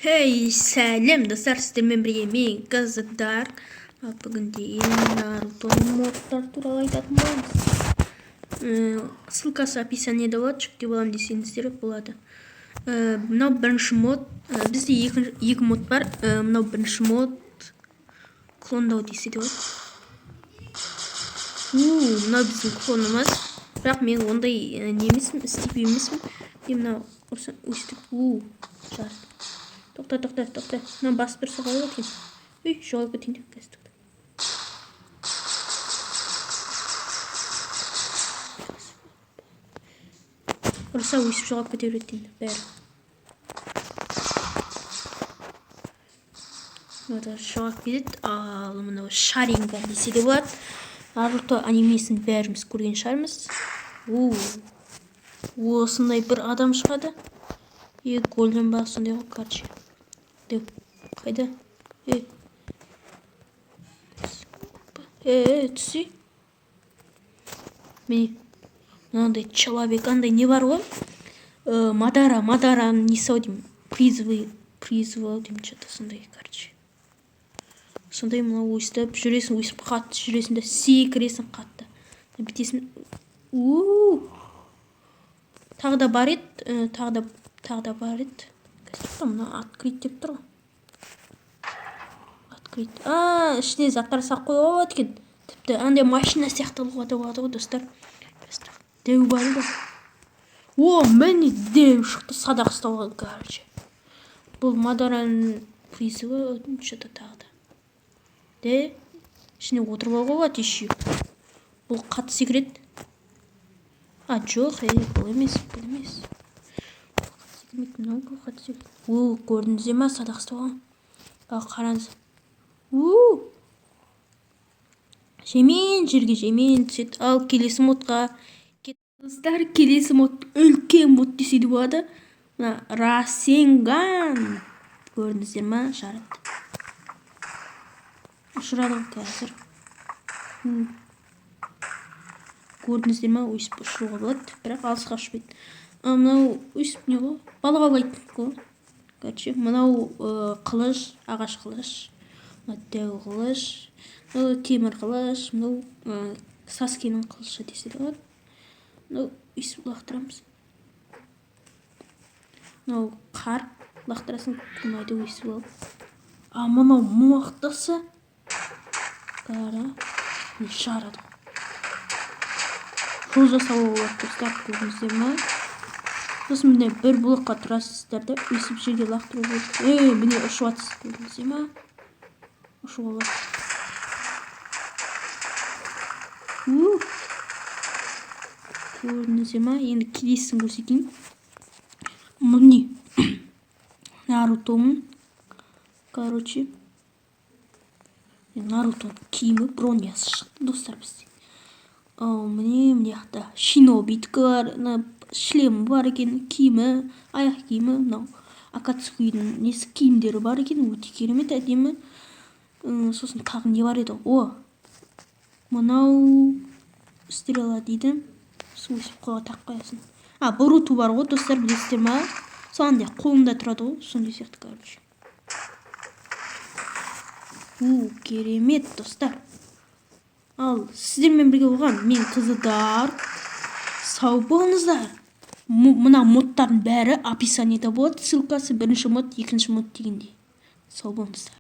Hey, сәлем достар, сіздермен бірге мен Каздар. Бүгінде Наруто модтар туралы айтатын боламыз. Ссылкасы описаниеде болады, жүктеп аламын десеңіздер болады. Мынау бірінші мод. Бізде екі мод бар. Мынау бірінші мод. Клондау десе де болады. Мынау біздің клонымыз. Бірақ мен ондай немесім, істеп емесім. Мен мынау өстіп жарты. Тоқта. Мына басып тұрса қалай екен? Жоғалып кетейін деп қазір. Ұрса өсіп жоғалып кете береді енді бәрі. Мына жоғалып кетеді. Ал мынау Шарринган десе де болады. Наруто анимесін бәріміз көрген шығармыз. Осындай бір адам шығады. Голден ба сондай ғой, короче. Қайда? Түсі. Міне. Мынандай человек, андай не бар ғой? Мадараның несі ау деймін. Призывы деймін, что-то сондай, короче. Сондай мынау өстіп, жүресің өсіп қатты, жүресің де секіресің қатты. Бітесің. Тағы да бар еді. Тағы да бар еді. Мына открыть деп тұр ғой. Открыть. Ішіне заттар сақ қойға болады екен. Тіпті андай машина сияқтылығы да болады ғой, достар. Деу бар ғой. Міне деу шықты, садақ ұстауға, короче. Бұл Мадараның призывы, что-то тағы да. Ішіне отырып алуға болады еще. Бұл қатты секрет. Жоқ, бұл емес. Много қатты секрет. Көрдіңіз ме, садақ ұстауға? Қараңыз. Жемен түседі. Ал келесі модқа. Достар, келесі мод үлкен мод десе де болады. Расенган. Көрдіңіздер ма? Жарады. Ұшырады қазір. Көрдіңіздер ма? Өсіп ұшыруға болады. Бірақ алысқа ұшпайды. Мынау өсіп не ғой? Балық аулайтын ғой. Короче, мынау қылыш, ағаш қылыш. Дәу қылыш. Темір қылыш. Мынау Саскенің қылышы десе де болады. Мынау өсіп лақтырамыз. Мынау қар лақтырасын, күнайды өсіп алып. Мынау мақтасы. Қара. Жарады. Жол жасауы болады, достар, көрдіңіздер ма? Сосын міне бір блокқа тұрасыздар да өсіп жерге лақтыру болады. Міне ұшып атсыз, көрдіңіздер ма? Ұшып алады. Көрдіңіздер ма? Енді келесін көрсетейін. Міне Нарутоның, короче, Нарутоның киімі, бронясы шықты, достар, бізде. Міне яқта шинобиткі бар, шлемі бар екен, киімі, аяқ киімі, мынау Акацукидің несі киімдері бар екен, өте керемет, әдемі. Сосын тағы не бар еді? Мынау стрела дейді. Өсіп қолға тақ қоясың. Боруту бар ғой, достар, білесіздер ма? Соңында қолында тұрады ғой, сондай сияқты, короче. Керемет, достар. Ал сіздермен бірге болған мен Каздар. Сау болыңыздар. Мына модтардың бәрі описаниеде болады. Ссылкасы бірінші мод, екінші мод дегендей. Сау болыңыздар.